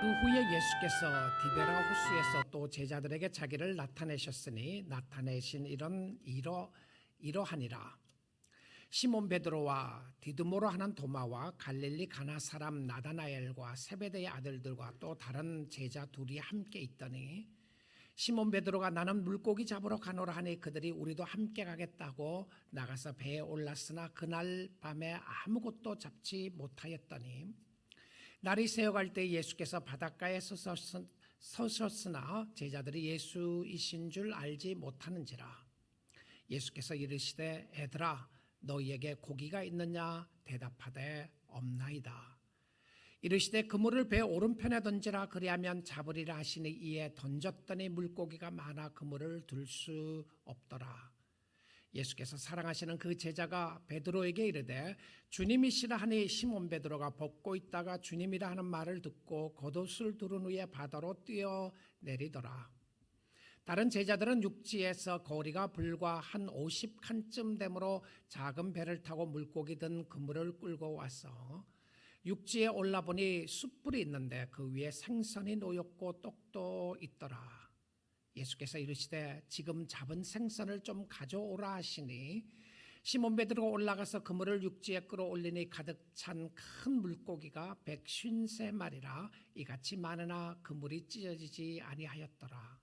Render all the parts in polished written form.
그 후에 예수께서 디베라 호수에서 또 제자들에게 자기를 나타내셨으니 나타내신 일은 이러하니라. 시몬 베드로와 디두모로 하는 도마와 갈릴리 가나 사람 나다나엘과 세베대의 아들들과 또 다른 제자 둘이 함께 있더니 시몬 베드로가 나는 물고기 잡으러 가노라 하니 그들이 우리도 함께 가겠다고 나가서 배에 올랐으나 그날 밤에 아무것도 잡지 못하였더니 날이 새어갈 때 예수께서 바닷가에 서셨으나 제자들이 예수이신 줄 알지 못하는지라. 예수께서 이르시되 애들아 너희에게 고기가 있느냐 대답하되 없나이다. 이르시되 그물을 배 오른편에 던지라 그리하면 잡으리라 하시니 이에 던졌더니 물고기가 많아 그물을 들 수 없더라. 예수께서 사랑하시는 그 제자가 베드로에게 이르되 주님이시라 하니 시몬 베드로가 벗고 있다가 주님이라 하는 말을 듣고 겉옷을 두른 후에 바다로 뛰어내리더라. 다른 제자들은 육지에서 거리가 불과 한 50칸쯤 되므로 작은 배를 타고 물고기 든 그물을 끌고 와서 육지에 올라보니 숯불이 있는데 그 위에 생선이 놓였고 떡도 있더라. 예수께서 이르시되 지금 잡은 생선을 좀 가져오라 하시니 시몬 베드로가 올라가서 그물을 육지에 끌어올리니 가득 찬 큰 물고기가 153마리라 이같이 많으나 그물이 찢어지지 아니하였더라.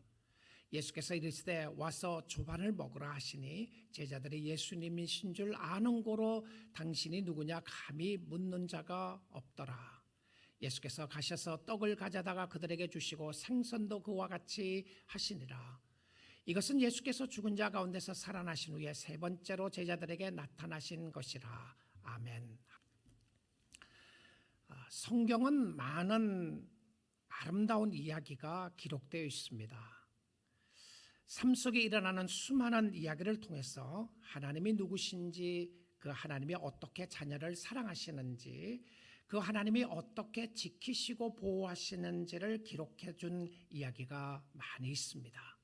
예수께서 이르시되 와서 조반을 먹으라 하시니 제자들이 예수님이신 줄 아는 고로 당신이 누구냐 감히 묻는 자가 없더라. 예수께서 가셔서 떡을 가져다가 그들에게 주시고 생선도 그와 같이 하시니라. 이것은 예수께서 죽은 자 가운데서 살아나신 후에 세 번째로 제자들에게 나타나신 것이라. 아멘. 성경은 많은 아름다운 이야기가 기록되어 있습니다. 삶 속에 일어나는 수많은 이야기를 통해서 하나님이 누구신지, 그 하나님이 어떻게 자녀를 사랑하시는지, 그 하나님이 어떻게 지키시고 보호하시는지를 기록해 준 이야기가 많이 있습니다.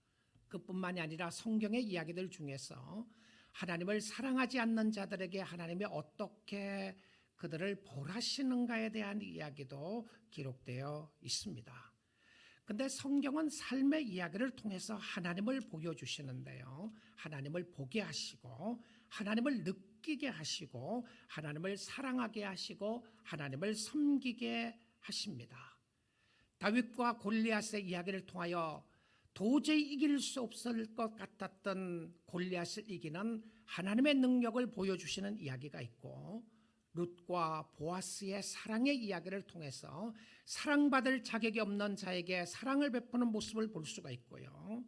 그뿐만이 아니라 성경의 이야기들 중에서 하나님을 사랑하지 않는 자들에게 하나님이 어떻게 그들을 벌하시는가에 대한 이야기도 기록되어 있습니다. 근데 성경은 삶의 이야기를 통해서 하나님을 보여주시는데요. 하나님을 보게 하시고 하나님을 느끼게 하시고 하나님을 사랑하게 하시고 하나님을 섬기게 하십니다. 다윗과 골리앗의 이야기를 통하여 도저히 이길 수 없을 것 같았던 골리앗을 이기는 하나님의 능력을 보여주시는 이야기가 있고, 룻과 보아스의 사랑의 이야기를 통해서 사랑받을 자격이 없는 자에게 사랑을 베푸는 모습을 볼 수가 있고요.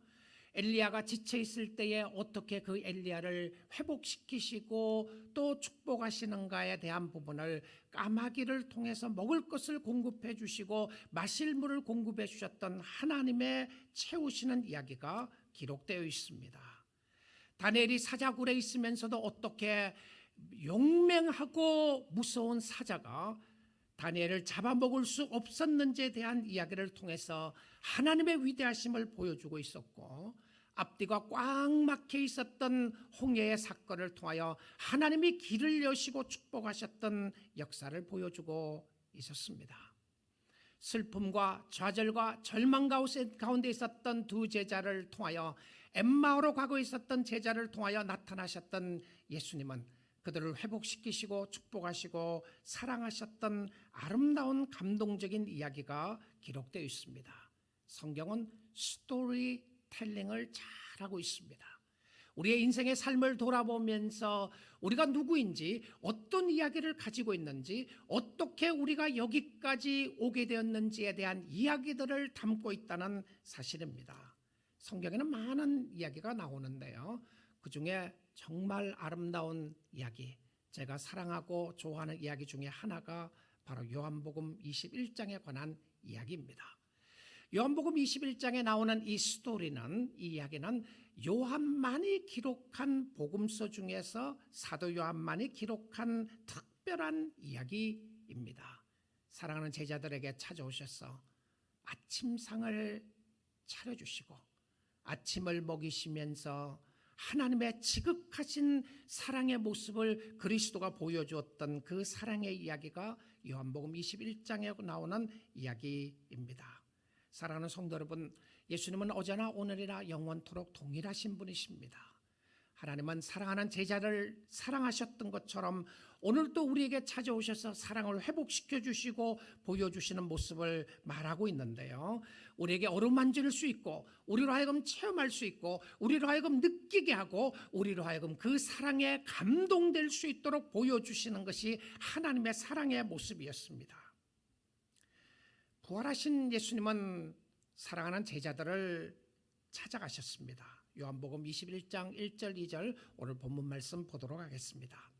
엘리야가 지쳐 있을 때에 어떻게 그 엘리야를 회복시키시고 또 축복하시는가에 대한 부분을 까마귀를 통해서 먹을 것을 공급해 주시고 마실 물을 공급해 주셨던 하나님의 채우시는 이야기가 기록되어 있습니다. 다니엘이 사자굴에 있으면서도 어떻게 용맹하고 무서운 사자가 다니엘을 잡아먹을 수 없었는지에 대한 이야기를 통해서 하나님의 위대하심을 보여주고 있었고, 앞뒤가 꽉 막혀 있었던 홍해의 사건을 통하여 하나님이 길을 여시고 축복하셨던 역사를 보여주고 있었습니다. 슬픔과 좌절과 절망 가운데 있었던 두 제자를 통하여, 엠마오로 가고 있었던 제자를 통하여 나타나셨던 예수님은 그들을 회복시키시고 축복하시고 사랑하셨던 아름다운 감동적인 이야기가 기록되어 있습니다. 성경은 스토리텔링을 잘하고 있습니다. 우리의 인생의 삶을 돌아보면서 우리가 누구인지, 어떤 이야기를 가지고 있는지, 어떻게 우리가 여기까지 오게 되었는지에 대한 이야기들을 담고 있다는 사실입니다. 성경에는 많은 이야기가 나오는데요. 그 중에 정말 아름다운 이야기, 제가 사랑하고 좋아하는 이야기 중에 하나가 바로 요한복음 21장에 관한 이야기입니다. 요한복음 21장에 나오는 이 스토리는, 이 이야기는 요한만이 기록한 복음서 중에서 사도 요한만이 기록한 특별한 이야기입니다. 사랑하는 제자들에게 찾아오셔서 아침상을 차려주시고 아침을 먹이시면서 하나님의 지극하신 사랑의 모습을 그리스도가 보여주었던 그 사랑의 이야기가 요한복음 21장에 나오는 이야기입니다. 사랑하는 성도 여러분, 예수님은 어제나 오늘이나 영원토록 동일하신 분이십니다. 하나님은 사랑하는 제자를 사랑하셨던 것처럼 오늘도 우리에게 찾아오셔서 사랑을 회복시켜 주시고 보여주시는 모습을 말하고 있는데요. 우리에게 어루만질 수 있고 우리로 하여금 체험할 수 있고 우리로 하여금 느끼게 하고 우리로 하여금 그 사랑에 감동될 수 있도록 보여주시는 것이 하나님의 사랑의 모습이었습니다. 부활하신 예수님은 사랑하는 제자들을 찾아가셨습니다. 요한복음 21장 1절 2절 오늘 본문 말씀 보도록 하겠습니다.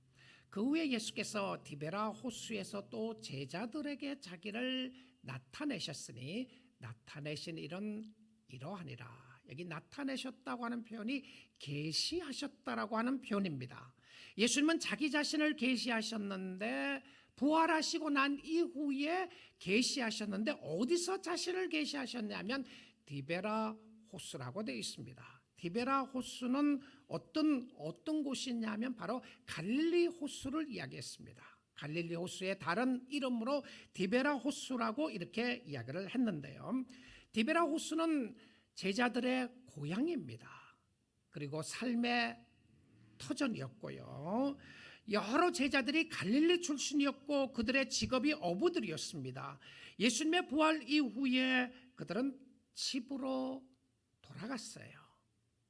그 후에 예수께서 디베라 호수에서 또 제자들에게 자기를 나타내셨으니 나타내신 일은 이러하니라. 여기 나타내셨다고 하는 표현이 계시하셨다라고 하는 표현입니다. 예수님은 자기 자신을 계시하셨는데 부활하시고 난 이후에 계시하셨는데 어디서 자신을 계시하셨냐면 디베라 호수라고 되어 있습니다. 디베라 호수는 어떤 곳이냐면 바로 갈릴리 호수를 이야기했습니다. 갈릴리 호수의 다른 이름으로 디베라 호수라고 이렇게 이야기를 했는데요. 디베라 호수는 제자들의 고향입니다. 그리고 삶의 터전이었고요. 여러 제자들이 갈릴리 출신이었고 그들의 직업이 어부들이었습니다. 예수님의 부활 이후에 그들은 집으로 돌아갔어요.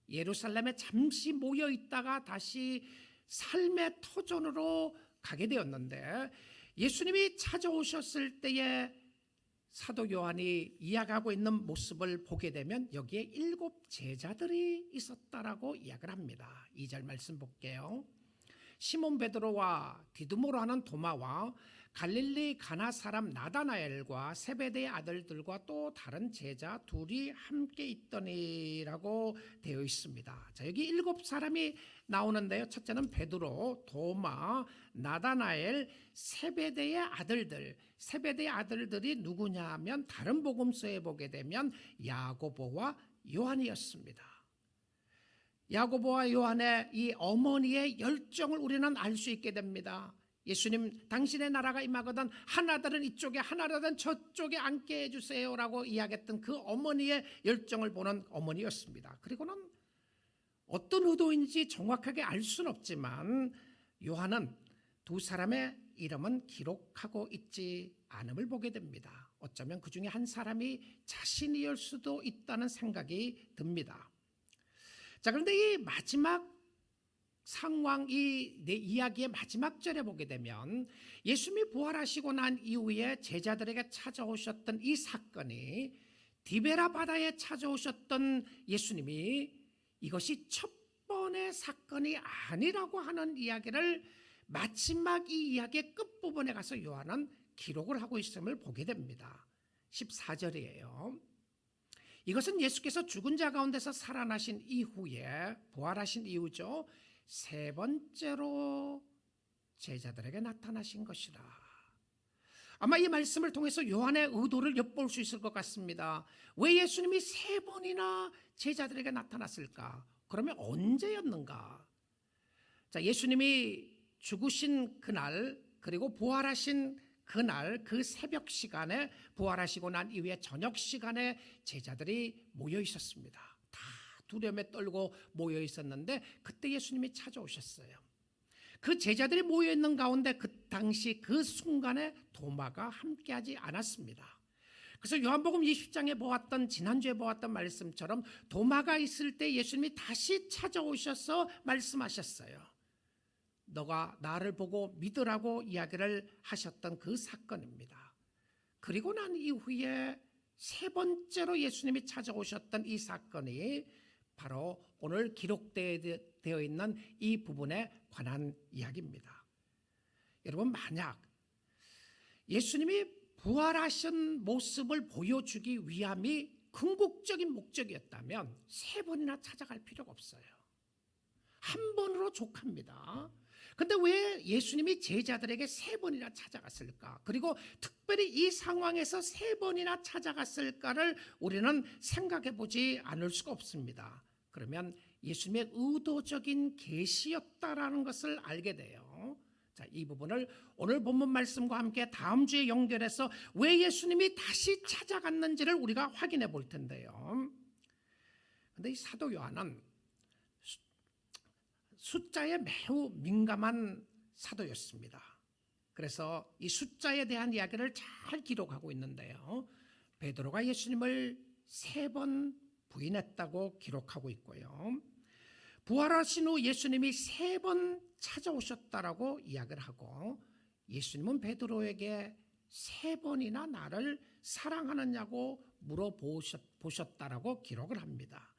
예루살렘에 잠시 모여 있다가 다시 삶의 터전으로 가게 되었는데 예수님이 찾아오셨을 때에 사도 요한이 이야기하고 있는 모습을 보게 되면 여기에 7 제자들이 있었다라고 이야기를 합니다. 2절 말씀 볼게요. 시몬 베드로와 디두모로 하는 도마와 갈릴리 가나 사람 나다나엘과 세베대의 아들들과 또 다른 제자 둘이 함께 있더니라고 되어 있습니다. 자, 여기 7 사람이 나오는데요. 첫째는 베드로, 도마, 나다나엘, 세베대의 아들들. 세베대의 아들들이 누구냐 하면 다른 복음서에 보게 되면 야고보와 요한이었습니다. 야고보와 요한의 이 어머니의 열정을 우리는 알 수 있게 됩니다. 예수님 당신의 나라가 임하거든 하나들은 이쪽에 하나들은 저쪽에 앉게 해주세요라고 이야기했던 그 어머니의 열정을 보는 어머니였습니다. 그리고는 어떤 의도인지 정확하게 알 수는 없지만 요한은 2 사람의 이름은 기록하고 있지 않음을 보게 됩니다. 어쩌면 그 중에 한 사람이 자신이었을 수도 있다는 생각이 듭니다. 자, 그런데 이 마지막 상황, 이 내 이야기의 마지막 절에 보게 되면 예수님이 부활하시고 난 이후에 제자들에게 찾아오셨던 이 사건이 디베라 바다에 찾아오셨던 예수님이 이것이 첫 번의 사건이 아니라고 하는 이야기를 마지막 이 이야기의 끝부분에 가서 요한은 기록을 하고 있음을 보게 됩니다. 14절이에요. 이것은 예수께서 죽은 자 가운데서 살아나신 이후에 부활하신 이후죠. 3번째로 제자들에게 나타나신 것이라. 아마 이 말씀을 통해서 요한의 의도를 엿볼 수 있을 것 같습니다. 왜 예수님이 3번이나 제자들에게 나타났을까? 그러면 언제였는가? 자, 예수님이 죽으신 그날 그리고 부활하신 그날 그 새벽 시간에 부활하시고 난 이후에 저녁 시간에 제자들이 모여 있었습니다. 다 두려움에 떨고 모여 있었는데 그때 예수님이 찾아오셨어요. 그 제자들이 모여 있는 가운데 그 당시 그 순간에 도마가 함께하지 않았습니다. 그래서 요한복음 20장에 보았던 지난주에 보았던 말씀처럼 도마가 있을 때 예수님이 다시 찾아오셔서 말씀하셨어요. 너가 나를 보고 믿으라고 이야기를 하셨던 그 사건입니다. 그리고 난 이후에 3번째로 예수님이 찾아오셨던 이 사건이 바로 오늘 기록되어 있는 이 부분에 관한 이야기입니다. 여러분, 만약 예수님이 부활하신 모습을 보여주기 위함이 궁극적인 목적이었다면 3번이나 찾아갈 필요가 없어요. 한 번으로 족합니다. 근데 왜 예수님이 제자들에게 3번이나 찾아갔을까? 그리고 특별히 이 상황에서 3번이나 찾아갔을까를 우리는 생각해 보지 않을 수가 없습니다. 그러면 예수님의 의도적인 계시였다라는 것을 알게 돼요. 자, 이 부분을 오늘 본문 말씀과 함께 다음 주에 연결해서 왜 예수님이 다시 찾아갔는지를 우리가 확인해 볼 텐데요. 그런데 이 사도 요한은 숫자에 매우 민감한 사도였습니다. 그래서 이 숫자에 대한 이야기를 잘 기록하고 있는데요. 베드로가 예수님을 3번 부인했다고 기록하고 있고요. 부활하신 후 예수님이 3번 찾아오셨다라고 이야기를 하고, 예수님은 베드로에게 3번이나 나를 사랑하느냐고 물어보셨다라고 기록을 합니다.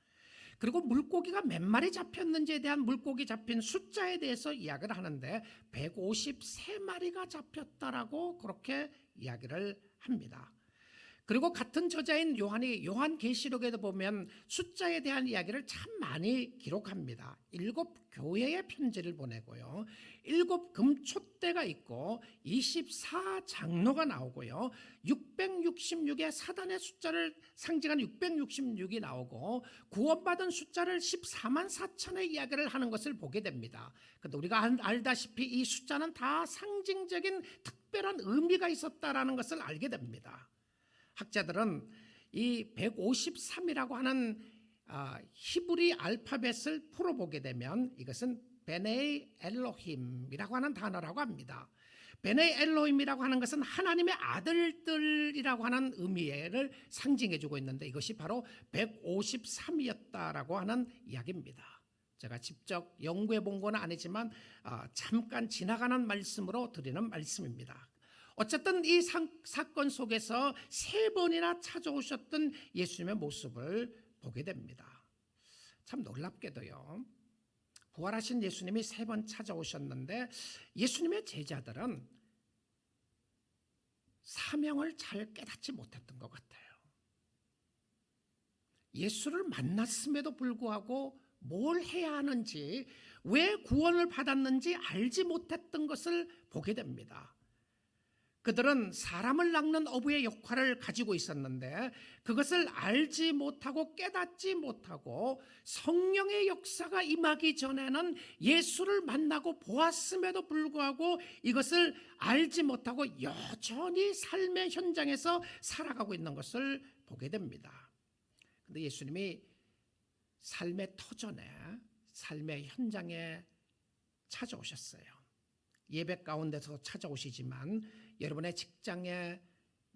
그리고 물고기가 몇 마리 잡혔는지에 대한 물고기 잡힌 숫자에 대해서 이야기를 하는데 153마리가 잡혔다라고 그렇게 이야기를 합니다. 그리고 같은 저자인 요한이 요한계시록에도 보면 숫자에 대한 이야기를 참 많이 기록합니다. 7 교회에 편지를 보내고요, 7 금촛대가 있고 24 장로가 나오고요, 666의 사단의 숫자를 상징하는 666이 나오고 구원받은 숫자를 14만 4천의 이야기를 하는 것을 보게 됩니다. 그런데 우리가 알다시피 이 숫자는 다 상징적인 특별한 의미가 있었다라는 것을 알게 됩니다. 학자들은 이 153이라고 하는 히브리 알파벳을 풀어보게 되면 이것은 베네이 엘로힘이라고 하는 단어라고 합니다. 베네이 엘로힘이라고 하는 것은 하나님의 아들들이라고 하는 의미를 상징해주고 있는데 이것이 바로 153이었다라고 하는 이야기입니다. 제가 직접 연구해 본 건 아니지만 잠깐 지나가는 말씀으로 드리는 말씀입니다. 어쨌든 이 사건 속에서 3번이나 찾아오셨던 예수님의 모습을 보게 됩니다. 참 놀랍게도요, 부활하신 예수님이 3번 찾아오셨는데 예수님의 제자들은 사명을 잘 깨닫지 못했던 것 같아요. 예수를 만났음에도 불구하고 뭘 해야 하는지, 왜 구원을 받았는지 알지 못했던 것을 보게 됩니다. 그들은 사람을 낚는 어부의 역할을 가지고 있었는데 그것을 알지 못하고 깨닫지 못하고 성령의 역사가 임하기 전에는 예수를 만나고 보았음에도 불구하고 이것을 알지 못하고 여전히 삶의 현장에서 살아가고 있는 것을 보게 됩니다. 그런데 예수님이 삶의 터전에, 삶의 현장에 찾아오셨어요. 예배 가운데서 찾아오시지만 여러분의 직장에,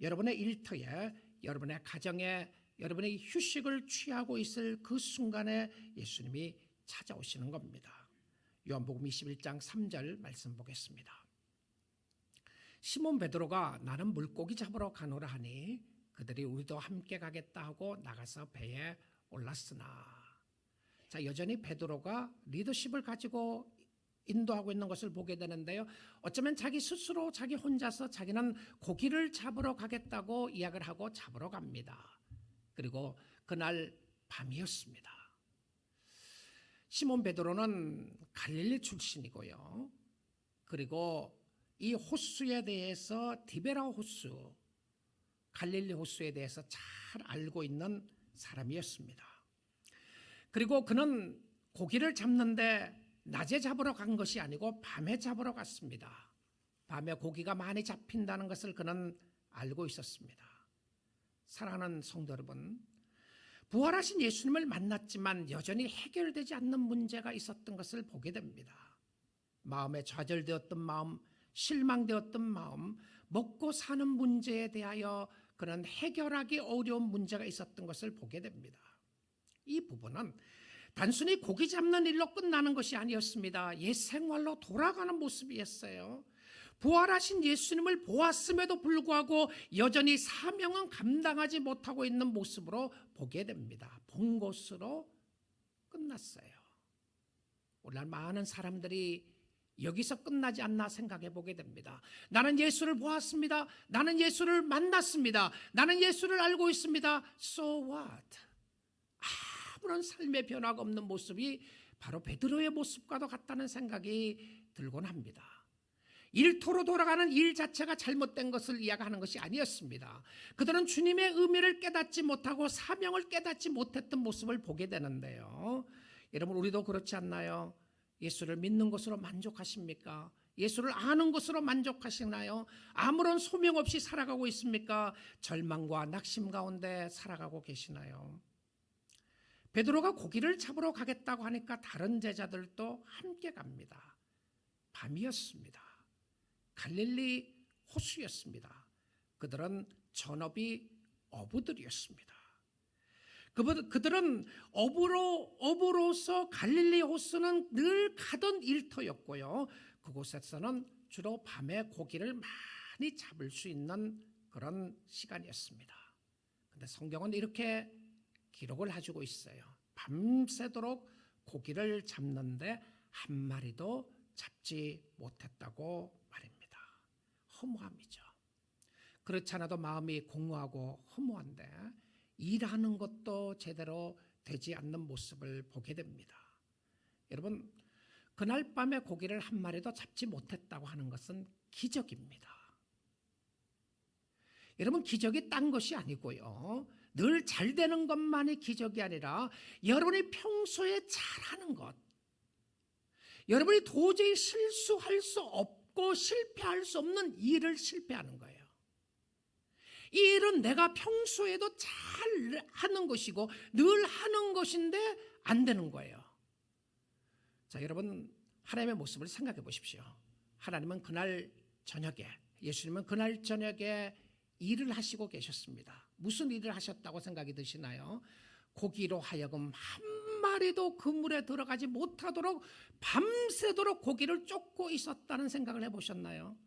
여러분의 일터에, 여러분의 가정에, 여러분의 휴식을 취하고 있을 그 순간에 예수님이 찾아오시는 겁니다. 요한복음 21장 3절 말씀 보겠습니다. 시몬 베드로가 나는 물고기 잡으러 가노라 하니 그들이 우리도 함께 가겠다 하고 나가서 배에 올랐으나. 자, 여전히 베드로가 리더십을 가지고 인도하고 있는 것을 보게 되는데요, 어쩌면 자기 스스로 자기 혼자서 자기는 고기를 잡으러 가겠다고 이야기를 하고 잡으러 갑니다. 그리고 그날 밤이었습니다. 시몬 베드로는 갈릴리 출신이고요, 그리고 이 호수에 대해서 디베라 호수, 갈릴리 호수에 대해서 잘 알고 있는 사람이었습니다. 그리고 그는 고기를 잡는데 낮에 잡으러 간 것이 아니고 밤에 잡으러 갔습니다. 밤에 고기가 많이 잡힌다는 것을 그는 알고 있었습니다. 사랑하는 성도 여러분, 부활하신 예수님을 만났지만 여전히 해결되지 않는 문제가 있었던 것을 보게 됩니다. 마음에 좌절되었던 마음, 실망되었던 마음, 먹고 사는 문제에 대하여 그는 해결하기 어려운 문제가 있었던 것을 보게 됩니다. 이 부분은 단순히 고기 잡는 일로 끝나는 것이 아니었습니다. 옛 생활로 돌아가는 모습이었어요. 부활하신 예수님을 보았음에도 불구하고 여전히 사명은 감당하지 못하고 있는 모습으로 보게 됩니다. 본 것으로 끝났어요. 오늘날 많은 사람들이 여기서 끝나지 않나 생각해 보게 됩니다. 나는 예수를 보았습니다. 나는 예수를 만났습니다. 나는 예수를 알고 있습니다. So what? 아무런 삶의 변화가 없는 모습이 바로 베드로의 모습과도 같다는 생각이 들곤 합니다. 일터로 돌아가는 일 자체가 잘못된 것을 이야기하는 것이 아니었습니다. 그들은 주님의 의미를 깨닫지 못하고 사명을 깨닫지 못했던 모습을 보게 되는데요, 여러분, 우리도 그렇지 않나요? 예수를 믿는 것으로 만족하십니까? 예수를 아는 것으로 만족하시나요? 아무런 소명 없이 살아가고 있습니까? 절망과 낙심 가운데 살아가고 계시나요? 베드로가 고기를 잡으러 가겠다고 하니까 다른 제자들도 함께 갑니다. 밤이었습니다. 갈릴리 호수였습니다. 그들은 전업이 어부들이었습니다. 그들은 어부로서 갈릴리 호수는 늘 가던 일터였고요. 그곳에서는 주로 밤에 고기를 많이 잡을 수 있는 그런 시간이었습니다. 그런데 성경은 이렇게 기록을 해주고 있어요. 밤새도록 고기를 잡는데 한 마리도 잡지 못했다고 말입니다. 허무함이죠. 그렇지 않아도 마음이 공허하고 허무한데 일하는 것도 제대로 되지 않는 모습을 보게 됩니다. 여러분, 그날 밤에 고기를 한 마리도 잡지 못했다고 하는 것은 기적입니다. 여러분, 기적이 딴 것이 아니고요, 늘 잘 되는 것만이 기적이 아니라 여러분이 평소에 잘하는 것, 여러분이 도저히 실수할 수 없고 실패할 수 없는 일을 실패하는 거예요. 이 일은 내가 평소에도 잘 하는 것이고 늘 하는 것인데 안 되는 거예요. 자, 여러분, 하나님의 모습을 생각해 보십시오. 하나님은 그날 저녁에, 예수님은 그날 저녁에 일을 하시고 계셨습니다. 무슨 일을 하셨다고 생각이 드시나요? 고기로 하여금 한 마리도 그물에 들어가지 못하도록 밤새도록 고기를 쫓고 있었다는 생각을 해보셨나요?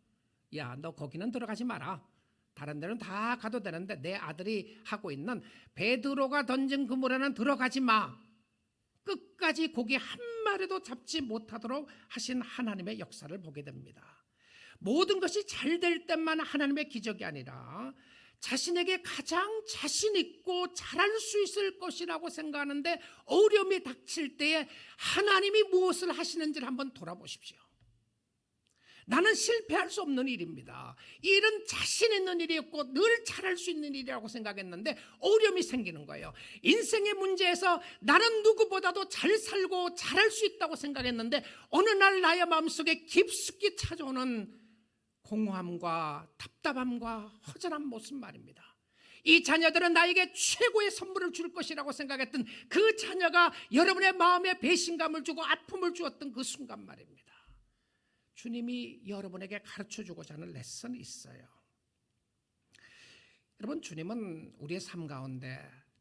야, 너 거기는 들어가지 마라. 다른 데는 다 가도 되는데 내 아들이 하고 있는 베드로가 던진 그물에는 들어가지 마. 끝까지 고기 한 마리도 잡지 못하도록 하신 하나님의 역사를 보게 됩니다. 모든 것이 잘 될 때만 하나님의 기적이 아니라 자신에게 가장 자신 있고 잘할 수 있을 것이라고 생각하는데 어려움이 닥칠 때에 하나님이 무엇을 하시는지를 한번 돌아보십시오. 나는 실패할 수 없는 일입니다. 이 일은 자신 있는 일이었고 늘 잘할 수 있는 일이라고 생각했는데 어려움이 생기는 거예요. 인생의 문제에서 나는 누구보다도 잘 살고 잘할 수 있다고 생각했는데 어느 날 나의 마음속에 깊숙이 찾아오는 공허함과 답답함과 허전한 모습 말입니다. 이 자녀들은 나에게 최고의 선물을 줄 것이라고 생각했던 그 자녀가 여러분의 마음에 배신감을 주고 아픔을 주었던 그 순간 말입니다. 주님이 여러분에게 가르쳐주고자 하는 레슨이 있어요. 여러분, 주님은 우리의 삶 가운데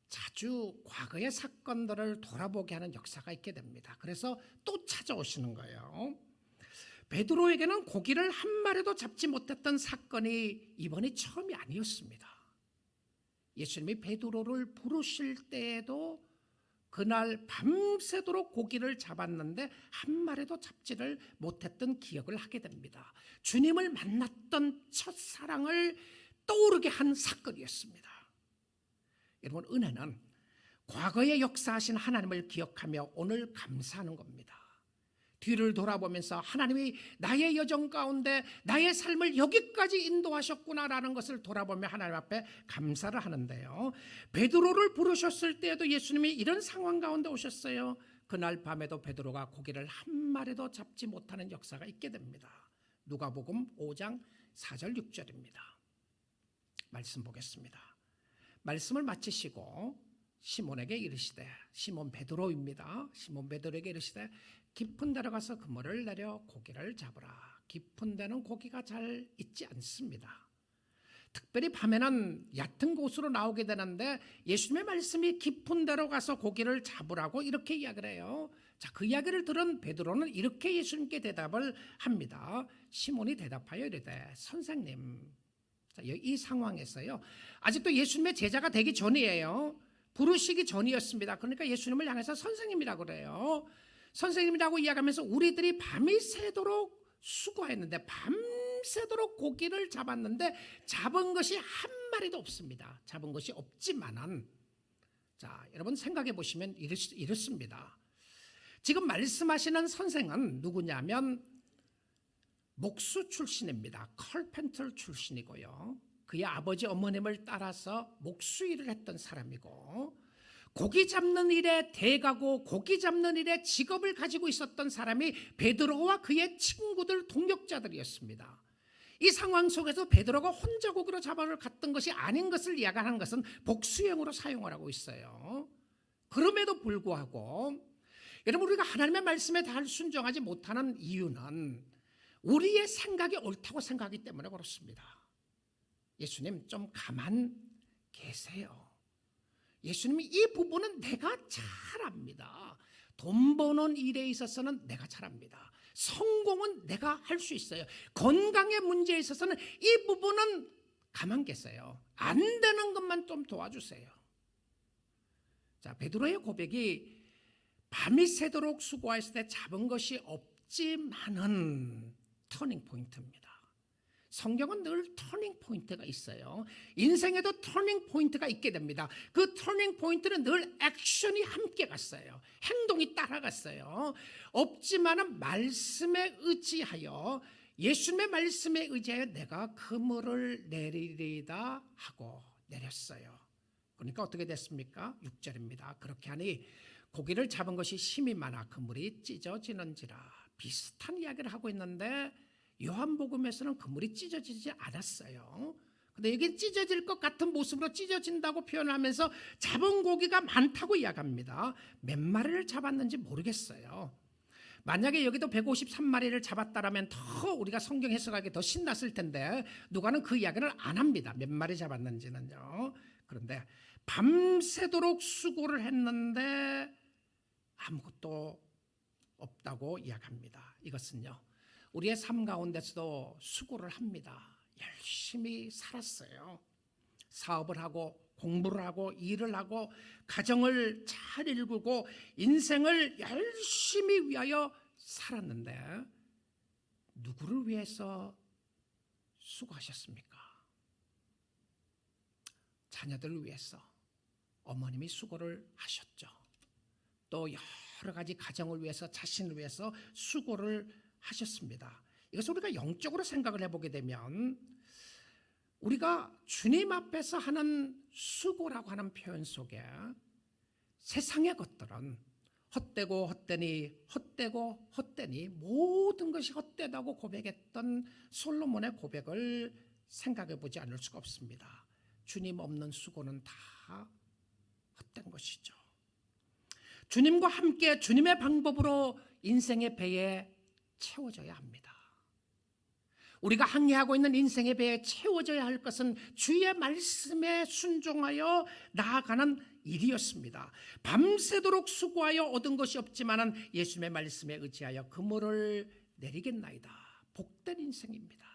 자주 과거의 사건들을 돌아보게 하는 역사가 있게 됩니다. 그래서 또 찾아오시는 거예요. 베드로에게는 고기를 한 마리도 잡지 못했던 사건이 이번이 처음이 아니었습니다. 예수님이 베드로를 부르실 때에도 그날 밤새도록 고기를 잡았는데 한 마리도 잡지를 못했던 기억을 하게 됩니다. 주님을 만났던 첫사랑을 떠오르게 한 사건이었습니다. 여러분, 은혜는 과거에 역사하신 하나님을 기억하며 오늘 감사하는 겁니다. 뒤를 돌아보면서 하나님이 나의 여정 가운데 나의 삶을 여기까지 인도하셨구나라는 것을 돌아보며 하나님 앞에 감사를 하는데요. 베드로를 부르셨을 때에도 예수님이 이런 상황 가운데 오셨어요. 그날 밤에도 베드로가 고기를 한 마리도 잡지 못하는 역사가 있게 됩니다. 누가복음 5장 4절 6절입니다. 말씀 보겠습니다. 말씀을 마치시고 시몬에게 이르시되, 시몬 베드로입니다. 시몬 베드로에게 이르시되 깊은 데로 가서 그물을 내려 고기를 잡으라. 깊은 데는 고기가 잘 있지 않습니다. 특별히 밤에는 얕은 곳으로 나오게 되는데 예수님의 말씀이 깊은 데로 가서 고기를 잡으라고 이렇게 이야기를 해요. 자, 그 이야기를 들은 베드로는 이렇게 예수님께 대답을 합니다. 시몬이 대답하여 이르되, 선생님. 자, 이 상황에서요, 아직도 예수님의 제자가 되기 전이에요. 부르시기 전이었습니다. 그러니까 예수님을 향해서 선생님이라고 그래요. 선생님이라고 이야기하면서 우리들이 밤이 새도록 수고했는데, 밤새도록 고기를 잡았는데 잡은 것이 한 마리도 없습니다. 잡은 것이 없지만은, 자, 여러분 생각해 보시면 이렇습니다. 지금 말씀하시는 선생은 누구냐면 목수 출신입니다. 컬펜터 출신이고요. 그의 아버지 어머님을 따라서 목수 일을 했던 사람이고, 고기 잡는 일에 대가고 고기 잡는 일에 직업을 가지고 있었던 사람이 베드로와 그의 친구들 동역자들이었습니다. 이 상황 속에서 베드로가 혼자 고기로 잡아를 갔던 것이 아닌 것을 이야기하는 것은 복수형으로 사용을 하고 있어요. 그럼에도 불구하고 여러분, 우리가 하나님의 말씀에 잘 순종하지 못하는 이유는 우리의 생각이 옳다고 생각하기 때문에 그렇습니다. 예수님 좀 가만 계세요. 예수님이 이 부분은 내가 잘합니다. 돈 버는 일에 있어서는 내가 잘합니다. 성공은 내가 할 수 있어요. 건강의 문제에 있어서는 이 부분은 가만 계세요. 안 되는 것만 좀 도와주세요. 자, 베드로의 고백이 밤이 새도록 수고했을 때 잡은 것이 없지만은 터닝 포인트입니다. 성경은 늘 터닝 포인트가 있어요. 인생에도 터닝 포인트가 있게 됩니다. 그 터닝 포인트는 늘 액션이 함께 갔어요. 행동이 따라갔어요. 없지만은 말씀에 의지하여, 예수님의 말씀에 의지하여 내가 그물을 내리리다 하고 내렸어요. 그러니까 어떻게 됐습니까? 6절입니다. 그렇게 하니 고기를 잡은 것이 힘이 많아 그물이 찢어지는지라. 비슷한 이야기를 하고 있는데 요한복음에서는 그물이 찢어지지 않았어요. 근데 여기 찢어질 것 같은 모습으로 찢어진다고 표현하면서 잡은 고기가 많다고 이야기합니다. 몇 마리를 잡았는지 모르겠어요. 만약에 여기도 153마리를 잡았다라면 더 우리가 성경 해석하기 더 신났을 텐데 누가는 그 이야기를 안 합니다. 몇 마리 잡았는지는요. 그런데 밤새도록 수고를 했는데 아무것도 없다고 이야기합니다. 이것은요, 우리의 삶 가운데서도 수고를 합니다. 열심히 살았어요. 사업을 하고 공부를 하고 일을 하고 가정을 잘 이루고 인생을 열심히 위하여 살았는데 누구를 위해서 수고하셨습니까? 자녀들을 위해서 어머님이 수고를 하셨죠. 또 여러 가지 가정을 위해서, 자신을 위해서 수고를 하셨습니다. 이것을 우리가 영적으로 생각을 해보게 되면 우리가 주님 앞에서 하는 수고라고 하는 표현 속에 세상의 것들은 헛되고 헛되니 헛되고 헛되니 모든 것이 헛되다고 고백했던 솔로몬의 고백을 생각해 보지 않을 수가 없습니다. 주님 없는 수고는 다 헛된 것이죠. 주님과 함께 주님의 방법으로 인생의 배에 채워져야 합니다. 우리가 항해하고 있는 인생의 배에 채워져야 할 것은 주의 말씀에 순종하여 나아가는 일이었습니다. 밤새도록 수고하여 얻은 것이 없지만 예수님의 말씀에 의지하여 그물을 내리겠나이다. 복된 인생입니다.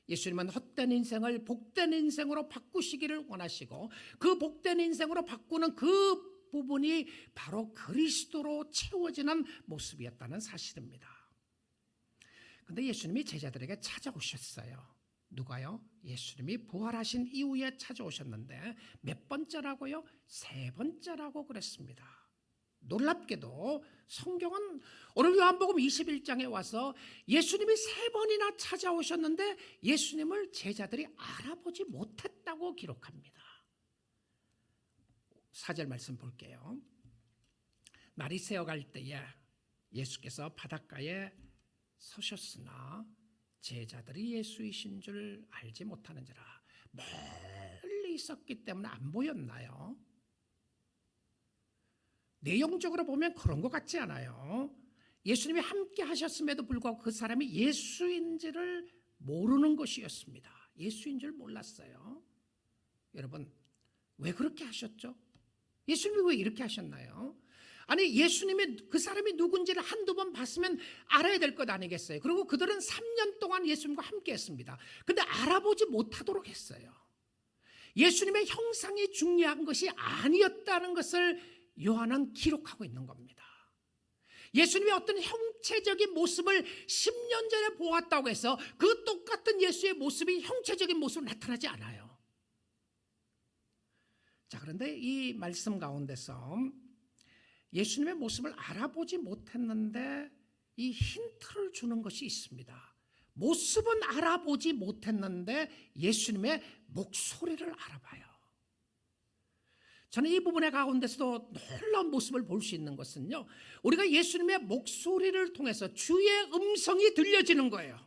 예수님은 헛된 인생을 복된 인생으로 바꾸시기를 원하시고 그 복된 인생으로 바꾸는 그 부분이 바로 그리스도로 채워지는 모습이었다는 사실입니다. 그런데 예수님이 제자들에게 찾아오셨어요. 누가요? 예수님이 부활하신 이후에 찾아오셨는데 몇 번째라고요? 3번째라고 그랬습니다. 놀랍게도 성경은 오늘 요한복음 21장에 와서 예수님이 3번이나 찾아오셨는데 예수님을 제자들이 알아보지 못했다고 기록합니다. 4절 말씀 볼게요. 날이 새어갈 때에 예수께서 바닷가에 서셨으나 제자들이 예수이신 줄 알지 못하는지라. 멀리 있었기 때문에 안 보였나요? 내용적으로 보면 그런 것 같지 않아요. 예수님이 함께 하셨음에도 불구하고 그 사람이 예수인지를 모르는 것이었습니다. 예수인 줄 몰랐어요. 여러분, 왜 그렇게 하셨죠? 예수님이 왜 이렇게 하셨나요? 아니, 예수님이 그 사람이 누군지를 한두 번 봤으면 알아야 될 것 아니겠어요? 그리고 그들은 3년 동안 예수님과 함께 했습니다. 근데 알아보지 못하도록 했어요. 예수님의 형상이 중요한 것이 아니었다는 것을 요한은 기록하고 있는 겁니다. 예수님의 어떤 형체적인 모습을 10년 전에 보았다고 해서 그 똑같은 예수의 모습이 형체적인 모습으로 나타나지 않아요. 자, 그런데 이 말씀 가운데서 예수님의 모습을 알아보지 못했는데 이 힌트를 주는 것이 있습니다. 모습은 알아보지 못했는데 예수님의 목소리를 알아봐요. 저는 이 부분의 가운데서도 놀라운 모습을 볼 수 있는 것은요, 우리가 예수님의 목소리를 통해서 주의 음성이 들려지는 거예요.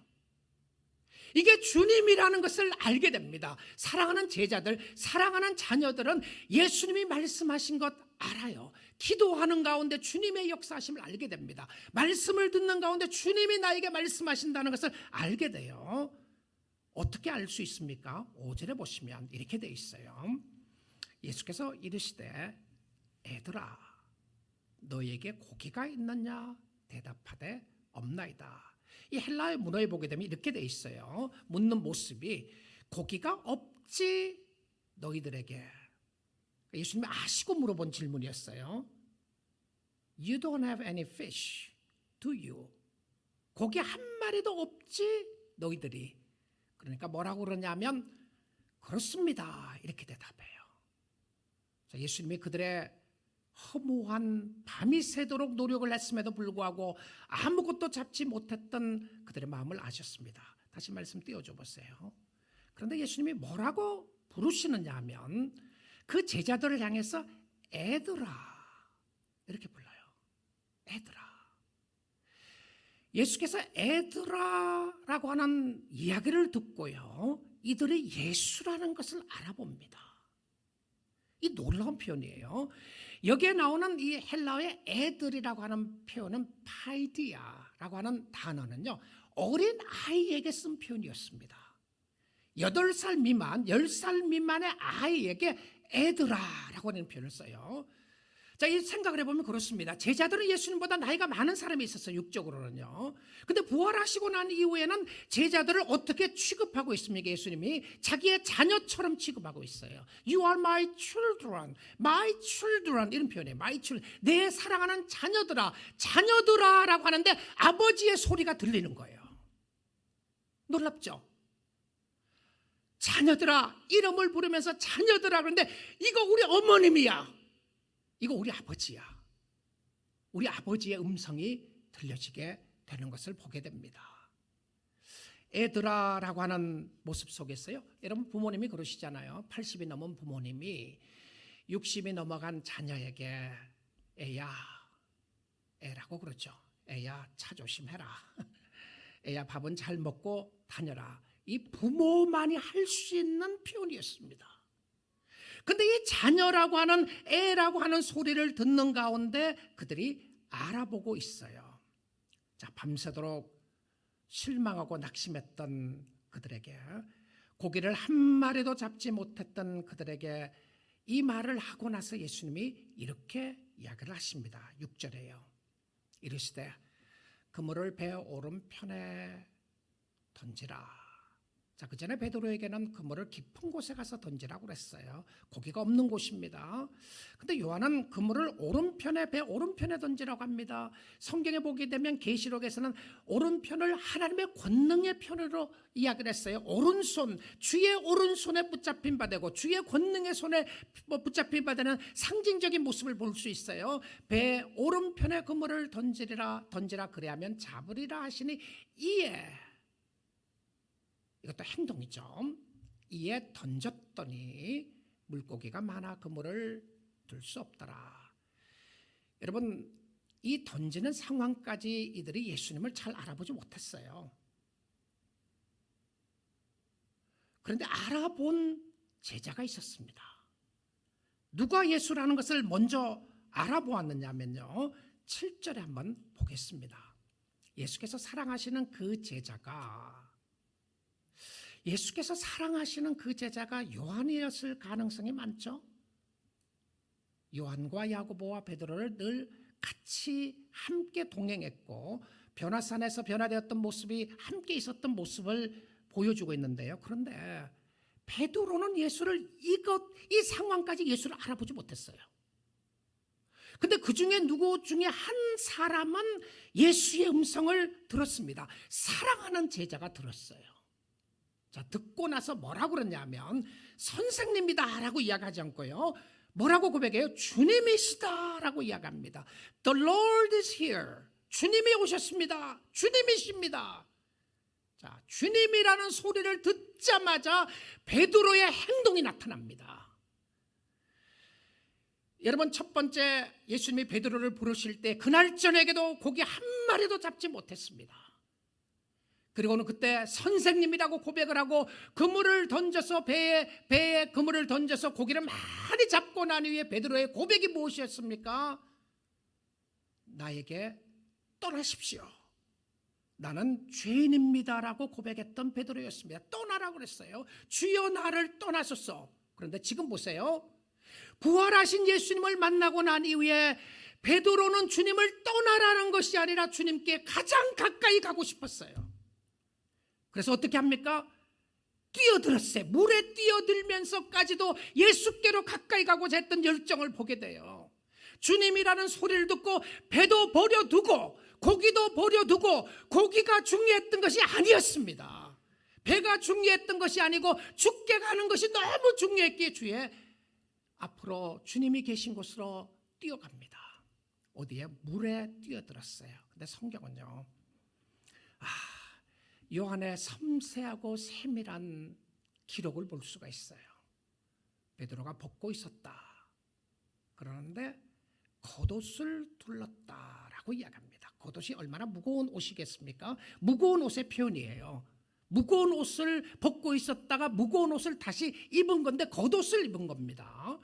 이게 주님이라는 것을 알게 됩니다. 사랑하는 제자들, 사랑하는 자녀들은 예수님이 말씀하신 것 알아요. 기도하는 가운데 주님의 역사하심을 알게 됩니다. 말씀을 듣는 가운데 주님이 나에게 말씀하신다는 것을 알게 돼요. 어떻게 알 수 있습니까? 5절에 보시면 이렇게 되어 있어요. 예수께서 이르시되 애들아 너에게 고기가 있느냐 대답하되 없나이다. 이 헬라의 문어에 보게 되면 이렇게 돼 있어요. 묻는 모습이 고기가 없지 너희들에게. 예수님이 아시고 물어본 질문이었어요. You don't have any fish, do you? 고기 한 마리도 없지 너희들이. 그러니까 뭐라고 그러냐면 그렇습니다 이렇게 대답해요. 예수님이 그들의 허무한 밤이 새도록 노력을 했음에도 불구하고 아무것도 잡지 못했던 그들의 마음을 아셨습니다. 다시 말씀 띄워줘 보세요. 그런데 예수님이 뭐라고 부르시느냐 하면 그 제자들을 향해서 애들아 이렇게 불러요. 애들아. 예수께서 애들아라고 하는 이야기를 듣고요, 이들이 예수라는 것을 알아봅니다. 이 놀라운 표현이에요. 여기에 나오는 이 헬라어의 애들이라고 하는 표현은 파이디아라고 하는 단어는요, 어린 아이에게 쓴 표현이었습니다. 8살 미만, 10살 미만의 아이에게 애들아라고 하는 표현을 써요. 자, 이 생각을 해보면 그렇습니다. 제자들은 예수님보다 나이가 많은 사람이 있었어요, 육적으로는요. 근데 부활하시고 난 이후에는 제자들을 어떻게 취급하고 있습니까? 예수님이 자기의 자녀처럼 취급하고 있어요. You are my children, my children 이런 표현이에요. My children, 내 사랑하는 자녀들아, 자녀들아라고 하는데 아버지의 소리가 들리는 거예요. 놀랍죠? 자녀들아, 이름을 부르면서 자녀들아 그러는데 이거 우리 어머님이야. 이거 우리 아버지야. 우리 아버지의 음성이 들려지게 되는 것을 보게 됩니다. 애들아라고 하는 모습 속에서요, 여러분 부모님이 그러시잖아요. 80이 넘은 부모님이 60이 넘어간 자녀에게 애야, 애라고 그러죠. 애야 차 조심해라. 애야 밥은 잘 먹고 다녀라. 이 부모만이 할 수 있는 표현이었습니다. 근데 이 자녀라고 하는 애라고 하는 소리를 듣는 가운데 그들이 알아보고 있어요. 자, 밤새도록 실망하고 낙심했던 그들에게, 고기를 한 마리도 잡지 못했던 그들에게 이 말을 하고 나서 예수님이 이렇게 이야기를 하십니다. 6절에요. 이르시되 그물을 배 오른편에 던지라. 자, 그 전에 베드로에게는 그물을 깊은 곳에 가서 던지라고 그랬어요. 고기가 없는 곳입니다. 근데 요한은 그물을 오른편에, 배 오른편에 던지라고 합니다. 성경에 보게 되면 계시록에서는 오른편을 하나님의 권능의 편으로 이야기를 했어요. 오른손, 주의 오른손에 붙잡힌 바 되고 주의 권능의 손에 붙잡힌 바 되는 상징적인 모습을 볼 수 있어요. 배 오른편에 그물을 던지라 그래야면 잡으리라 하시니 이에, 이것도 행동이죠. 이에 던졌더니 물고기가 많아 그물을 들 수 없더라. 여러분, 이 던지는 상황까지 이들이 예수님을 잘 알아보지 못했어요. 그런데 알아본 제자가 있었습니다. 누가 예수라는 것을 먼저 알아보았느냐면요, 7절에 한번 보겠습니다. 예수께서 사랑하시는 그 제자가 요한이었을 가능성이 많죠. 요한과 야고보와 베드로를 늘 같이 함께 동행했고 변화산에서 변화되었던 모습이 함께 있었던 모습을 보여주고 있는데요. 그런데 베드로는 예수를 이 상황까지 예수를 알아보지 못했어요. 근데 그 중에 누구 중에 한 사람은 예수의 음성을 들었습니다. 사랑하는 제자가 들었어요. 자, 듣고 나서 뭐라고 그러냐면 선생님이다 라고 이야기하지 않고요, 뭐라고 고백해요? 주님이시다 라고 이야기합니다. The Lord is here. 주님이 오셨습니다. 주님이십니다. 자, 주님이라는 소리를 듣, 1 듣자마자 베드로의 행동이 나타납니다. 여러분, 첫 번째 예수님이 베드로를 부르실 때 그날 저녁에도 고기 한 마리도 잡지 못했습니다. 그리고는 그때 선생님이라고 고백을 하고 그물을 던져서 배에 그물을 던져서 고기를 많이 잡고 난 이후에 베드로의 고백이 무엇이었습니까? 나에게 떠나십시오. 나는 죄인입니다라고 고백했던 베드로였습니다. 떠나라고 그랬어요. 주여 나를 떠나소서. 그런데 지금 보세요. 부활하신 예수님을 만나고 난 이후에 베드로는 주님을 떠나라는 것이 아니라 주님께 가장 가까이 가고 싶었어요. 그래서 어떻게 합니까? 뛰어들었어요. 물에 뛰어들면서까지도 예수께로 가까이 가고자 했던 열정을 보게 돼요. 주님이라는 소리를 듣고 배도 버려두고 고기도 버려두고, 고기가 중요했던 것이 아니었습니다. 배가 중요했던 것이 아니고 죽게 가는 것이 너무 중요했기에 주의 앞으로 주님이 계신 곳으로 뛰어갑니다. 어디에? 물에 뛰어들었어요. 근데 성경은요, 요한의 섬세하고 세밀한 기록을 볼 수가 있어요. 베드로가 벗고 있었다. 그러는데 겉옷을 둘렀다라고 이야기합니다. 겉옷이 얼마나 무거운 옷이겠습니까? 무거운 옷의 표현이에요. 무거운 옷을 벗고 있었다가 무거운 옷을 다시 입은 건데 겉옷을 입은 겁니다.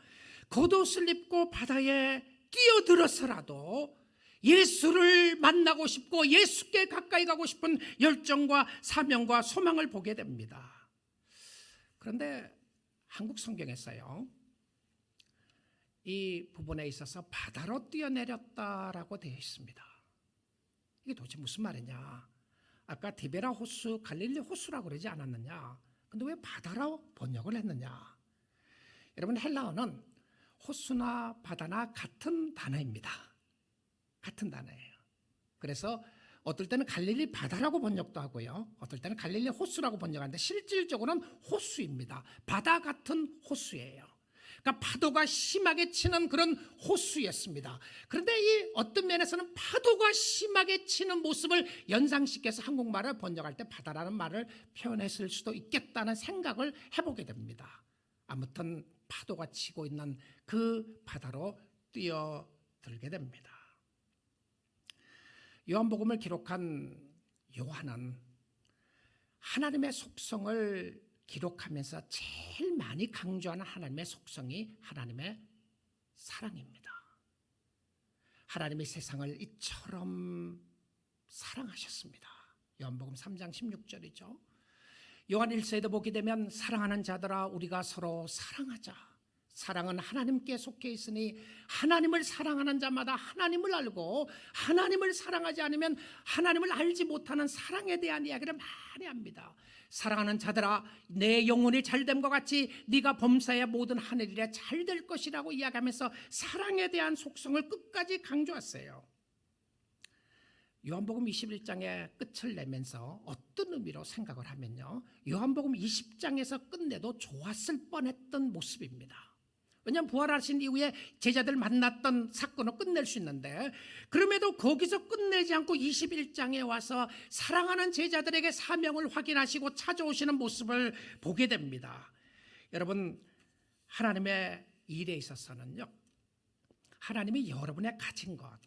겉옷을 입고 바다에 뛰어들어서라도 예수를 만나고 싶고 예수께 가까이 가고 싶은 열정과 사명과 소망을 보게 됩니다. 그런데 한국 성경에서요, 이 부분에 있어서 바다로 뛰어내렸다라고 되어 있습니다. 이게 도대체 무슨 말이냐? 아까 디베라 호수, 갈릴리 호수라고 그러지 않았느냐? 근데 왜 바다로 번역을 했느냐? 여러분, 헬라어는 호수나 바다나 같은 단어입니다. 같은 단어예요. 그래서 어떨 때는 갈릴리 바다라고 번역도 하고요, 어떨 때는 갈릴리 호수라고 번역하는데 실질적으로는 호수입니다. 바다 같은 호수예요. 그러니까 파도가 심하게 치는 그런 호수였습니다. 그런데 이 어떤 면에서는 파도가 심하게 치는 모습을 연상시켜서 한국말을 번역할 때 바다라는 말을 표현했을 수도 있겠다는 생각을 해보게 됩니다. 아무튼 파도가 치고 있는 그 바다로 뛰어들게 됩니다. 요한복음을 기록한 요한은 하나님의 속성을 기록하면서 제일 많이 강조하는 하나님의 속성이 하나님의 사랑입니다. 하나님이 세상을 이처럼 사랑하셨습니다. 요한복음 3장 16절이죠. 요한 1서에도 보게 되면 사랑하는 자들아 우리가 서로 사랑하자. 사랑은 하나님께 속해 있으니 하나님을 사랑하는 자마다 하나님을 알고 하나님을 사랑하지 않으면 하나님을 알지 못하는 사랑에 대한 이야기를 많이 합니다. 사랑하는 자들아 내 영혼이 잘됨과 같이 네가 범사의 모든 하늘일에 잘될 것이라고 이야기하면서 사랑에 대한 속성을 끝까지 강조했어요. 요한복음 21장의 끝을 내면서 어떤 의미로 생각을 하면요, 요한복음 20장에서 끝내도 좋았을 뻔했던 모습입니다. 왜냐하면 부활하신 이후에 제자들 만났던 사건을 끝낼 수 있는데, 그럼에도 거기서 끝내지 않고 21장에 와서 사랑하는 제자들에게 사명을 확인하시고 찾아오시는 모습을 보게 됩니다. 여러분, 하나님의 일에 있어서는요, 하나님이 여러분의 가진 것,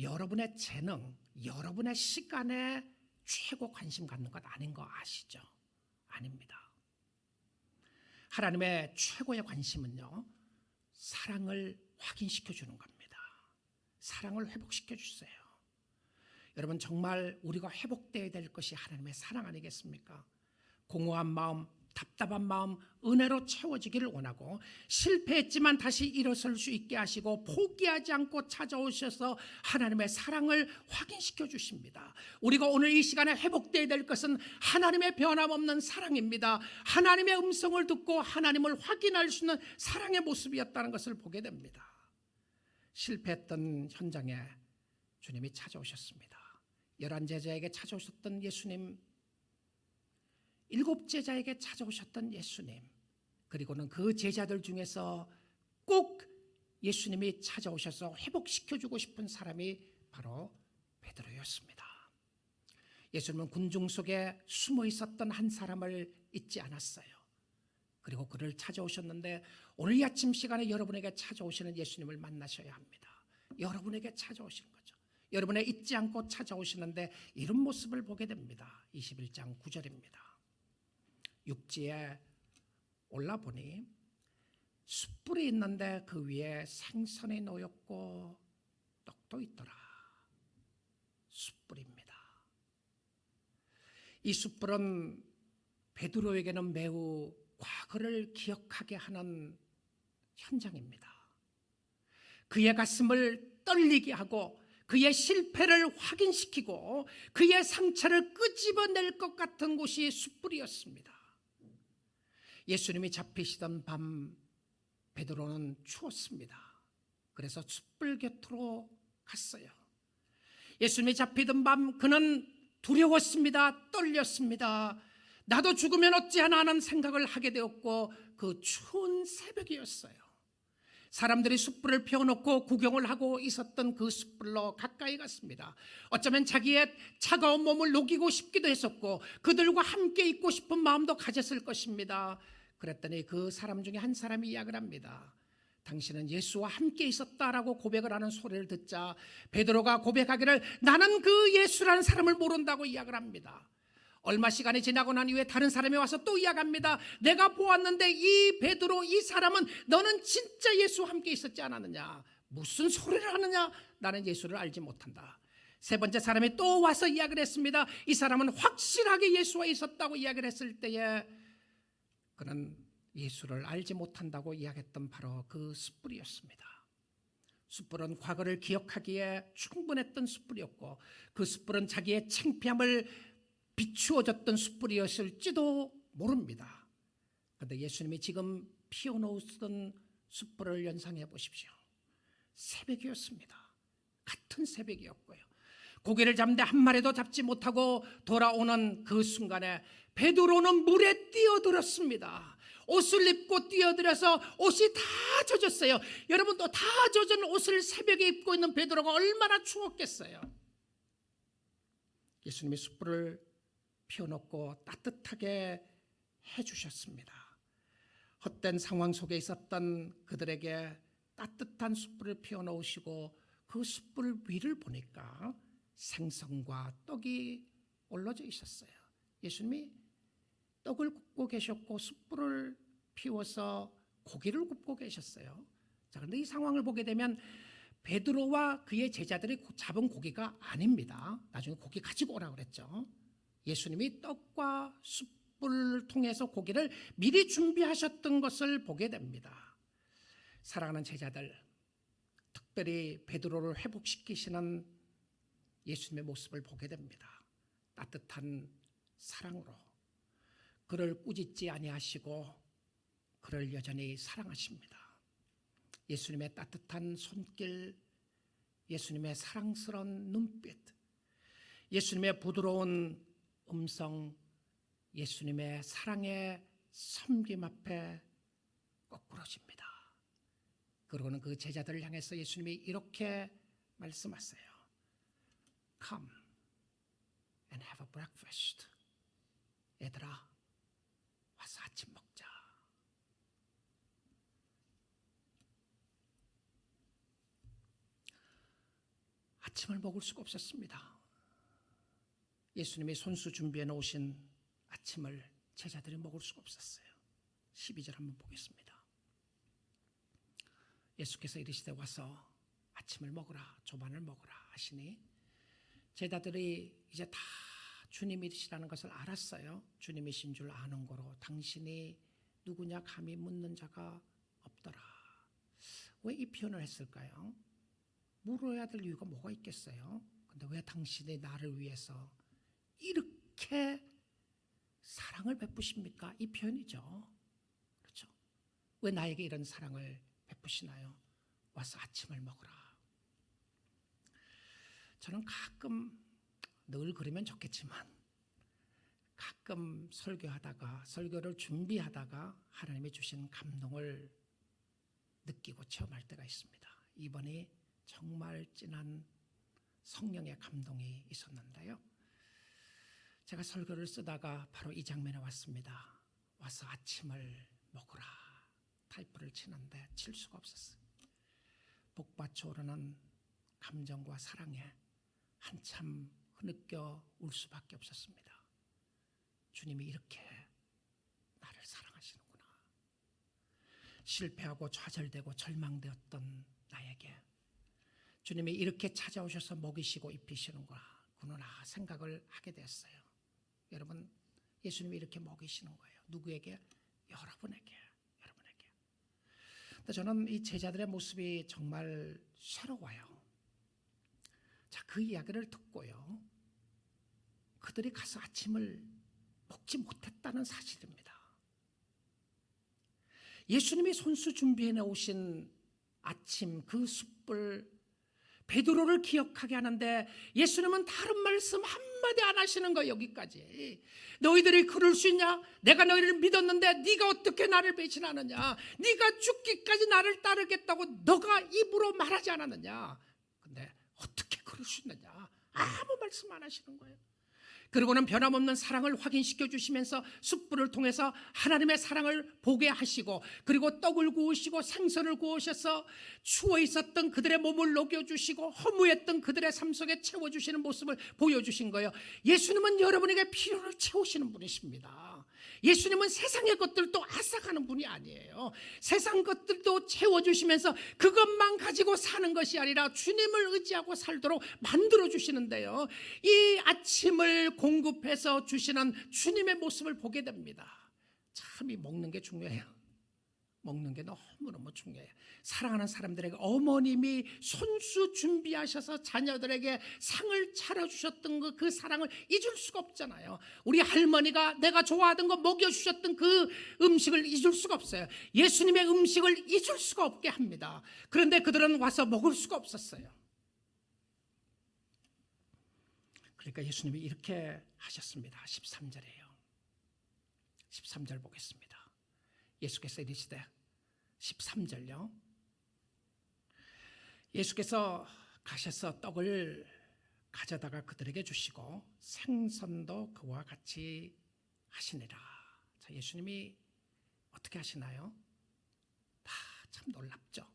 여러분의 재능, 여러분의 시간에 최고 관심 갖는 것 아닌 거 아시죠? 아닙니다. 하나님의 최고의 관심은요, 사랑을 확인시켜 주는 겁니다. 사랑을 회복시켜 주세요. 여러분, 정말 우리가 회복되어야 될 것이 하나님의 사랑 아니겠습니까? 공허한 마음, 답답한 마음 은혜로 채워지기를 원하고, 실패했지만 다시 일어설 수 있게 하시고 포기하지 않고 찾아오셔서 하나님의 사랑을 확인시켜 주십니다. 우리가 오늘 이 시간에 회복되어야 될 것은 하나님의 변함없는 사랑입니다. 하나님의 음성을 듣고 하나님을 확인할 수 있는 사랑의 모습이었다는 것을 보게 됩니다. 실패했던 현장에 주님이 찾아오셨습니다. 11제자에게 찾아오셨던 예수님, 7 제자에게 찾아오셨던 예수님, 그리고는 그 제자들 중에서 꼭 예수님이 찾아오셔서 회복시켜주고 싶은 사람이 바로 베드로였습니다. 예수님은 군중 속에 숨어 있었던 한 사람을 잊지 않았어요. 그리고 그를 찾아오셨는데 오늘 이 아침 시간에 여러분에게 찾아오시는 예수님을 만나셔야 합니다. 여러분에게 찾아오시는 거죠. 여러분의 잊지 않고 찾아오시는데 이런 모습을 보게 됩니다. 21장 9절입니다. 육지에 올라보니 숯불이 있는데 그 위에 생선이 놓였고 떡도 있더라. 숯불입니다. 이 숯불은 베드로에게는 매우 과거를 기억하게 하는 현장입니다. 그의 가슴을 떨리게 하고 그의 실패를 확인시키고 그의 상처를 끄집어낼 것 같은 곳이 숯불이었습니다. 예수님이 잡히시던 밤 베드로는 추웠습니다. 그래서 숯불 곁으로 갔어요. 예수님이 잡히던 밤 그는 두려웠습니다. 떨렸습니다. 나도 죽으면 어찌하나 하는 생각을 하게 되었고 그 추운 새벽이었어요. 사람들이 숯불을 피워놓고 구경을 하고 있었던 그 숯불로 가까이 갔습니다. 어쩌면 자기의 차가운 몸을 녹이고 싶기도 했었고 그들과 함께 있고 싶은 마음도 가졌을 것입니다. 그랬더니 그 사람 중에 한 사람이 이야기를 합니다. 당신은 예수와 함께 있었다라고 고백을 하는 소리를 듣자 베드로가 고백하기를 나는 그 예수라는 사람을 모른다고 이야기를 합니다. 얼마 시간이 지나고 난 이후에 다른 사람이 와서 또 이야기합니다. 내가 보았는데 이 베드로 이 사람은 너는 진짜 예수와 함께 있었지 않았느냐. 무슨 소리를 하느냐. 나는 예수를 알지 못한다. 세 번째 사람이 또 와서 이야기를 했습니다. 이 사람은 확실하게 예수와 있었다고 이야기를 했을 때에 그는 예수를 알지 못한다고 이야기했던 바로 그 숯불이었습니다. 숯불은 과거를 기억하기에 충분했던 숯불이었고 그 숯불은 자기의 창피함을 비추어졌던 숯불이었을지도 모릅니다. 그런데 예수님이 지금 피워놓으시던 숯불을 연상해 보십시오. 새벽이었습니다. 같은 새벽이었고요. 고기를 잡는데 한 마리도 잡지 못하고 돌아오는 그 순간에 베드로는 물에 뛰어들었습니다. 옷을 입고 뛰어들어서 옷이 다 젖었어요. 여러분도 다 젖은 옷을 새벽에 입고 있는 베드로가 얼마나 추웠겠어요. 예수님이 숯불을 피워놓고 따뜻하게 해주셨습니다. 헛된 상황 속에 있었던 그들에게 따뜻한 숯불을 피워놓으시고 그 숯불 위를 보니까 생선과 떡이 올라져 있었어요. 예수님이 떡을 굽고 계셨고 숯불을 피워서 고기를 굽고 계셨어요. 자, 그런데 이 상황을 보게 되면 베드로와 그의 제자들이 잡은 고기가 아닙니다. 나중에 고기 가지고 오라고 그랬죠. 예수님이 떡과 숯불을 통해서 고기를 미리 준비하셨던 것을 보게 됩니다. 사랑하는 제자들, 특별히 베드로를 회복시키시는 예수님의 모습을 보게 됩니다. 따뜻한 사랑으로 그를 꾸짖지 아니하시고 그를 여전히 사랑하십니다. 예수님의 따뜻한 손길, 예수님의 사랑스러운 눈빛, 예수님의 부드러운 음성, 예수님의 사랑의 섬김 앞에 거꾸러집니다. 그러고는 그 제자들을 향해서 예수님이 이렇게 말씀하세요. Come and have a breakfast. 얘들아, 와서 아침 먹자. 아침을 먹을 수가 없었습니다. 예수님이 손수 준비해 놓으신 아침을 제자들이 먹을 수가 없었어요. 12절 한번 보겠습니다. 예수께서 이르시되 와서 아침을 먹으라, 조반을 먹으라 하시니 제자들이 이제 다 주님이시라는 것을 알았어요. 주님이신 줄 아는 거로 당신이 누구냐 감히 묻는 자가 없더라. 왜 이 표현을 했을까요? 물어야 될 이유가 뭐가 있겠어요? 근데 왜 당신이 나를 위해서 이렇게 사랑을 베푸십니까? 이 표현이죠. 그렇죠? 왜 나에게 이런 사랑을 베푸시나요? 와서 아침을 먹으라. 저는 가끔, 늘 그러면 좋겠지만 가끔 설교하다가 설교를 준비하다가 하나님이 주신 감동을 느끼고 체험할 때가 있습니다. 이번이 정말 진한 성령의 감동이 있었는데요. 제가 설교를 쓰다가 바로 이 장면에 왔습니다. 와서 아침을 먹으라 타이프를 치는데 칠 수가 없었어요. 복받쳐 오르는 감정과 사랑에 한참 흐느껴 울 수밖에 없었습니다. 주님이 이렇게 나를 사랑하시는구나. 실패하고 좌절되고 절망되었던 나에게 주님이 이렇게 찾아오셔서 먹이시고 입히시는구나 생각을 하게 됐어요. 여러분, 예수님이 이렇게 먹이시는 거예요. 누구에게? 여러분에게. 근데 저는 이 제자들의 모습이 정말 새로워요. 자, 그 이야기를 듣고요, 그들이 가서 아침을 먹지 못했다는 사실입니다. 예수님이 손수 준비해 놓으신 아침 그 숯불, 베드로를 기억하게 하는데 예수님은 다른 말씀 한마디 안 하시는 거예요. 여기까지. 너희들이 그럴 수 있냐? 내가 너희를 믿었는데 네가 어떻게 나를 배신하느냐? 네가 죽기까지 나를 따르겠다고 너가 입으로 말하지 않았느냐? 근데 어떻게 그럴 수 있느냐? 아무 말씀 안 하시는 거예요. 그리고는 변함없는 사랑을 확인시켜 주시면서 숯불을 통해서 하나님의 사랑을 보게 하시고, 그리고 떡을 구우시고 생선을 구우셔서 추워 있었던 그들의 몸을 녹여주시고 허무했던 그들의 삶 속에 채워주시는 모습을 보여주신 거예요. 예수님은 여러분에게 필요를 채우시는 분이십니다. 예수님은 세상의 것들도 앗아가는 분이 아니에요. 세상 것들도 채워주시면서 그것만 가지고 사는 것이 아니라 주님을 의지하고 살도록 만들어주시는데요, 이 아침을 공급해서 주시는 주님의 모습을 보게 됩니다. 참 이 먹는 게 중요해요. 먹는 게 너무너무 중요해요. 사랑하는 사람들에게 어머님이 손수 준비하셔서 자녀들에게 상을 차려주셨던 그 사랑을 잊을 수가 없잖아요. 우리 할머니가 내가 좋아하던 거 먹여주셨던 그 음식을 잊을 수가 없어요. 예수님의 음식을 잊을 수가 없게 합니다. 그런데 그들은 와서 먹을 수가 없었어요. 그러니까 예수님이 이렇게 하셨습니다. 13절이에요. 13절 보겠습니다. 예수께서 이르시되, 13절요. 예수께서 가셔서 떡을 가져다가 그들에게 주시고 생선도 그와 같이 하시니라. 자, 예수님이 어떻게 하시나요? 다 참 놀랍죠.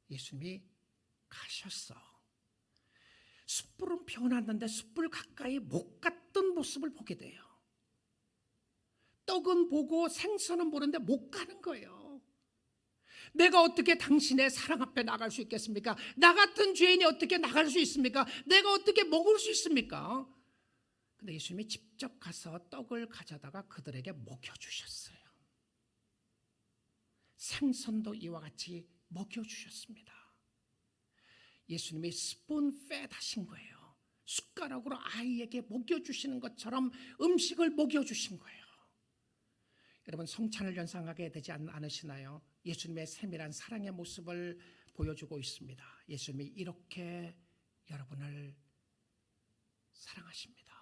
예수님이 가셨어. 숯불은 피워놨는데 숯불 가까이 못 갔던 모습을 보게 돼요. 떡은 보고 생선은 보는데 못 가는 거예요. 내가 어떻게 당신의 사랑 앞에 나갈 수 있겠습니까? 나 같은 죄인이 어떻게 나갈 수 있습니까? 내가 어떻게 먹을 수 있습니까? 근데 예수님이 직접 가서 떡을 가져다가 그들에게 먹여주셨어요. 생선도 이와 같이 먹여주셨습니다. 예수님이 스푼 팻 하신 거예요. 숟가락으로 아이에게 먹여주시는 것처럼 음식을 먹여주신 거예요. 여러분, 성찬을 연상하게 되지 않으시나요? 예수님의 세밀한 사랑의 모습을 보여주고 있습니다. 예수님이 이렇게 여러분을 사랑하십니다.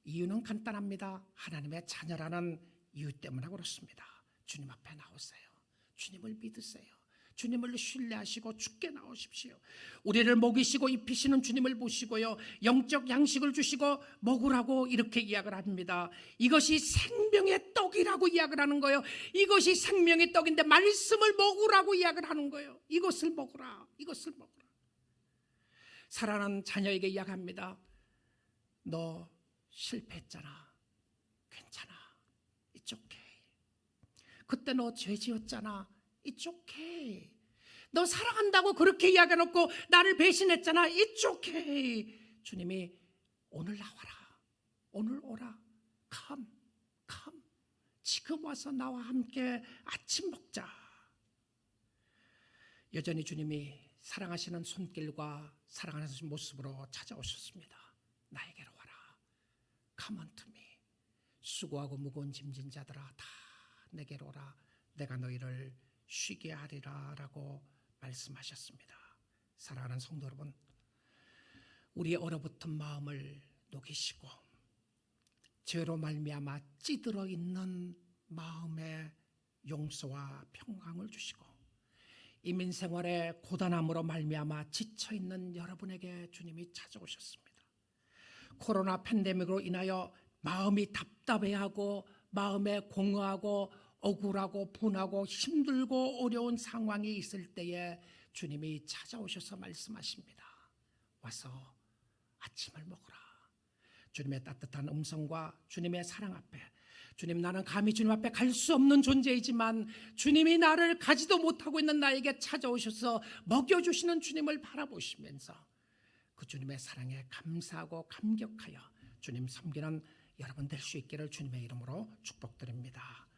이유는 간단합니다. 하나님의 자녀라는 이유 때문에 그렇습니다. 주님 앞에 나오세요. 주님을 믿으세요. 주님을 신뢰하시고 주께 나오십시오. 우리를 먹이시고 입히시는 주님을 보시고요, 영적 양식을 주시고 먹으라고 이렇게 이야기를 합니다. 이것이 생명의 떡이라고 이야기를 하는 거예요. 이것이 생명의 떡인데 말씀을 먹으라고 이야기를 하는 거예요. 이것을 먹으라. 이것을 먹으라. 사랑하는 자녀에게 이야기합니다. 너 실패했잖아. 괜찮아. It's okay. 그때 너 죄 지었잖아. It's okay. 너 사랑한다고 그렇게 이야기해놓고 나를 배신했잖아. It's okay. 주님이 오늘 나와라. 오늘 오라. Come. 지금 와서 나와 함께 아침 먹자. 여전히 주님이 사랑하시는 손길과 사랑하는 모습으로 찾아오셨습니다. 나에게로 와라. Come unto me. 수고하고 무거운 짐진 자들아, 다 내게로 오라. 내가 너희를 쉬게 하리라 라고 말씀하셨습니다. 사랑하는 성도 여러분, 우리의 얼어붙은 마음을 녹이시고 죄로 말미암아 찌들어 있는 마음의 용서와 평강을 주시고 이민생활의 고단함으로 말미암아 지쳐있는 여러분에게 주님이 찾아오셨습니다. 코로나 팬데믹으로 인하여 마음이 답답해하고 마음에 공허하고 억울하고 분하고 힘들고 어려운 상황이 있을 때에 주님이 찾아오셔서 말씀하십니다. 와서 아침을 먹어라. 주님의 따뜻한 음성과 주님의 사랑 앞에, 주님, 나는 감히 주님 앞에 갈 수 없는 존재이지만 주님이 나를 가지도 못하고 있는 나에게 찾아오셔서 먹여주시는 주님을 바라보시면서 그 주님의 사랑에 감사하고 감격하여 주님 섬기는 여러분 될 수 있기를 주님의 이름으로 축복드립니다.